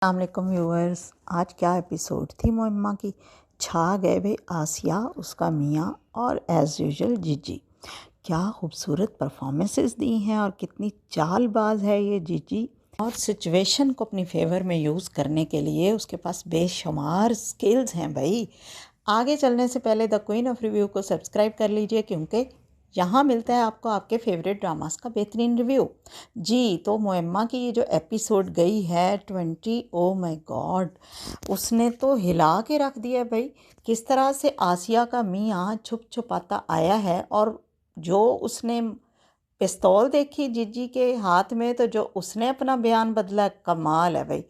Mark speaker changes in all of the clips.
Speaker 1: अस्सलामुअलैकुम व्यूअर्स। आज क्या एपिसोड थी मुअम्मा की। छा गए भाई आसिया, उसका मियाँ और एज़ यूजुअल जीजी। क्या खूबसूरत परफॉर्मेंसेस दी हैं और कितनी चालबाज है ये जीजी। और सिचुएशन को अपनी फेवर में यूज़ करने के लिए उसके पास बेशुमार स्किल्स हैं भाई। आगे चलने से पहले द क्वीन ऑफ रिव्यू को सब्सक्राइब कर लीजिए, क्योंकि यहाँ मिलता है आपको आपके फेवरेट ड्रामास का बेहतरीन रिव्यू। जी तो मुअम्मा की ये जो एपिसोड गई है 20, ओ माय गॉड, उसने तो हिला के रख दिया भाई। किस तरह से आसिया का मियाँ छुप छुपाता आया है, और जो उसने पिस्तौल देखी जीजी के हाथ में, तो जो उसने अपना बयान बदला, कमाल है भाई।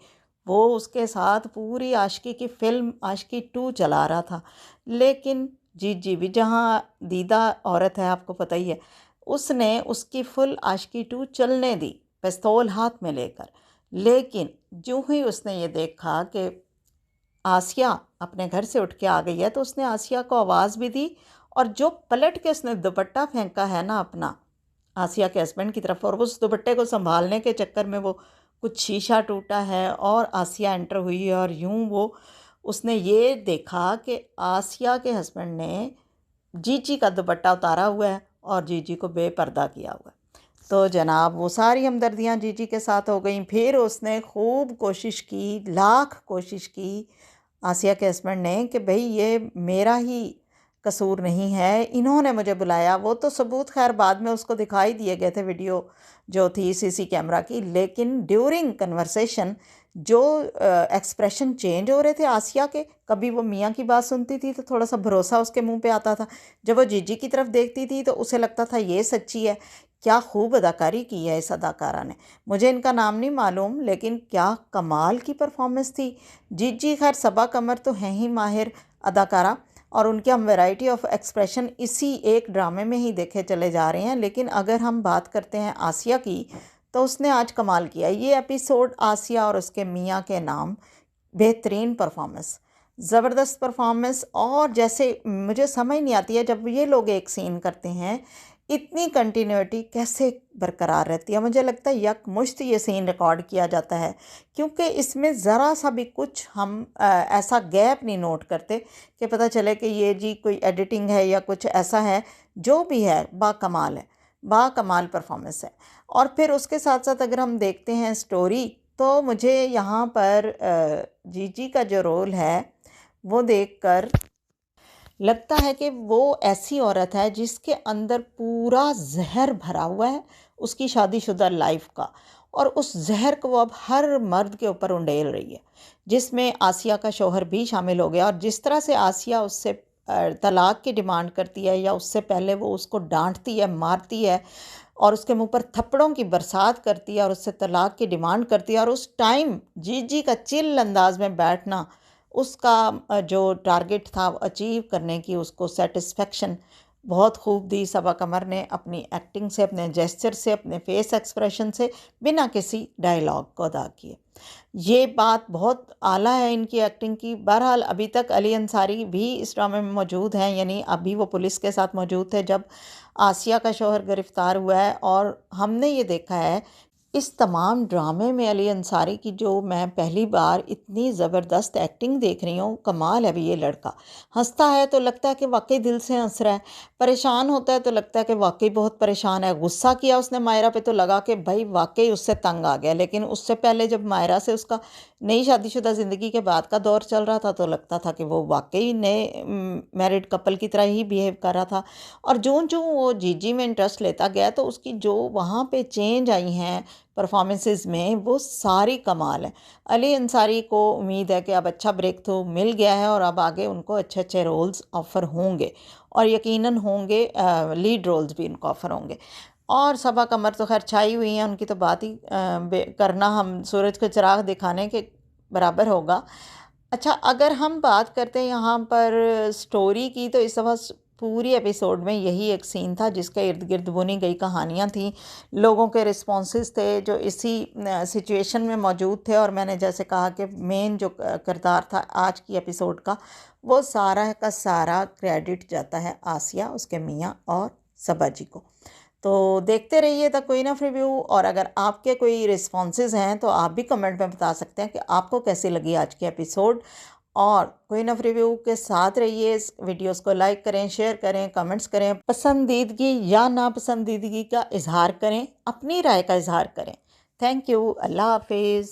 Speaker 1: वो उसके साथ पूरी आशिकी की फिल्म आशिकी 2 चला रहा था। लेकिन जीजी भी जहाँ दीदा औरत है, आपको पता ही है, उसने उसकी फुल आशिकी 2 चलने दी पिस्तौल हाथ में लेकर। लेकिन जो ही उसने ये देखा कि आसिया अपने घर से उठ के आ गई है, तो उसने आसिया को आवाज़ भी दी, और जो पलट के उसने दुपट्टा फेंका है ना अपना आसिया के हस्बैंड की तरफ, और उस दुपट्टे को संभालने के चक्कर में वो कुछ शीशा टूटा है और आसिया एंटर हुई है, और यूं वो उसने ये देखा कि आसिया के हस्बैंड ने जीजी का दुपट्टा उतारा हुआ है और जीजी को बेपर्दा किया हुआ है। तो जनाब वो सारी हमदर्दियाँ जीजी के साथ हो गई। फिर उसने खूब कोशिश की, लाख कोशिश की आसिया के हस्बैंड ने, कि भाई ये मेरा ही कसूर नहीं है, इन्होंने मुझे बुलाया। वो तो सबूत खैर बाद में उसको दिखाई दिए गए थे, वीडियो जो थी सीसी कैमरा की। लेकिन ड्यूरिंग कन्वर्सेशन जो एक्सप्रेशन चेंज हो रहे थे आसिया के, कभी वो मियाँ की बात सुनती थी तो थोड़ा सा भरोसा उसके मुंह पे आता था, जब वो जीजी की तरफ देखती थी तो उसे लगता था ये सच्ची है। क्या खूब अदाकारी की है इस अदाकारा ने। मुझे इनका नाम नहीं मालूम, लेकिन क्या कमाल की परफॉर्मेंस थी। जीजी खैर सबा कमर तो हैं ही माहिर अदाकारा, और उनके हम वैरायटी ऑफ एक्सप्रेशन इसी एक ड्रामे में ही देखे चले जा रहे हैं। लेकिन अगर हम बात करते हैं आसिया की, तो उसने आज कमाल किया। ये एपिसोड आसिया और उसके मियाँ के नाम, बेहतरीन परफॉर्मेंस, ज़बरदस्त परफॉर्मेंस। और जैसे मुझे समझ नहीं आती है, जब ये लोग एक सीन करते हैं इतनी कंटिन्यूटी कैसे बरकरार रहती है। मुझे लगता है यकमुश्त ये सीन रिकॉर्ड किया जाता है, क्योंकि इसमें ज़रा सा भी कुछ हम ऐसा गैप नहीं नोट करते कि पता चले कि ये जी कोई एडिटिंग है या कुछ ऐसा है। जो भी है बाकमाल है, बाकमाल परफॉर्मेंस है। और फिर उसके साथ साथ अगर हम देखते हैं स्टोरी, तो मुझे यहाँ पर जीजी का जो रोल है वो देखकर लगता है कि वो ऐसी औरत है जिसके अंदर पूरा जहर भरा हुआ है उसकी शादीशुदा लाइफ का, और उस जहर को वो अब हर मर्द के ऊपर उंडेल रही है, जिसमें आसिया का शौहर भी शामिल हो गया। और जिस तरह से आसिया उससे तलाक की डिमांड करती है, या उससे पहले वो उसको डांटती है, मारती है, और उसके मुंह पर थप्पड़ों की बरसात करती है, और उससे तलाक की डिमांड करती है, और उस टाइम जीजी का चिल अंदाज में बैठना, उसका जो टारगेट था अचीव करने की, उसको सेटिस्फेक्शन बहुत खूब दी सबा कमर ने, अपनी एक्टिंग से, अपने जेस्चर से, अपने फेस एक्सप्रेशन से, बिना किसी डायलॉग को अदा किए। ये बात बहुत आला है इनकी एक्टिंग की। बहरहाल अभी तक अली अंसारी भी इस ड्रामे में मौजूद हैं, यानी अभी वो पुलिस के साथ मौजूद थे जब आसिया का शौहर गिरफ्तार हुआ है। और हमने ये देखा है इस तमाम ड्रामे में अली अंसारी की, जो मैं पहली बार इतनी ज़बरदस्त एक्टिंग देख रही हूँ। कमाल है भी। ये लड़का हंसता है तो लगता है कि वाकई दिल से हंस रहा है, परेशान होता है तो लगता है कि वाकई बहुत परेशान है, गुस्सा किया उसने मायरा पे तो लगा कि भाई वाकई उससे तंग आ गया। लेकिन उससे पहले जब मायरा से उसका नई शादीशुदा ज़िंदगी के बाद का दौर चल रहा था, तो लगता था कि वो वाकई नए मैरिड कपल की तरह ही बिहेव कर रहा था। और जूं जूं वो जीजी में इंटरेस्ट लेता गया, तो उसकी जो वहाँ पे चेंज आई हैं परफॉर्मेंसेस में, वो सारी कमाल है। अली अंसारी को उम्मीद है कि अब अच्छा ब्रेक थ्रू मिल गया है, और अब आगे उनको अच्छे अच्छे रोल्स ऑफ़र होंगे, और यकीनन होंगे, लीड रोल्स भी उनको ऑफ़र होंगे। और सबा कमर तो खैर छाई हुई हैं, उनकी तो बात ही करना हम सूरज को चिराग दिखाने के बराबर होगा। अच्छा, अगर हम बात करते हैं यहाँ पर स्टोरी की, तो इस दफ़ा पूरी एपिसोड में यही एक सीन था जिसके इर्द गिर्द बुनी गई कहानियाँ थीं, लोगों के रिस्पॉन्सेस थे जो इसी सिचुएशन में मौजूद थे। और मैंने जैसे कहा कि मेन जो किरदार था आज की एपिसोड का, वो सारा का सारा क्रेडिट जाता है आसिया, उसके मियाँ और सबा जी को। तो देखते रहिए द क्वीन ऑफ रिव्यू। और अगर आपके कोई रिस्पॉन्सेज हैं तो आप भी कमेंट में बता सकते हैं कि आपको कैसी लगी आज की एपिसोड। और क्वीन ऑफ रिव्यू के साथ रहिए। इस वीडियोस को लाइक करें, शेयर करें, कमेंट्स करें, पसंदीदगी या नापसंदीदगी का इजहार करें, अपनी राय का इजहार करें। Thank you. अल्लाह हाफिज़।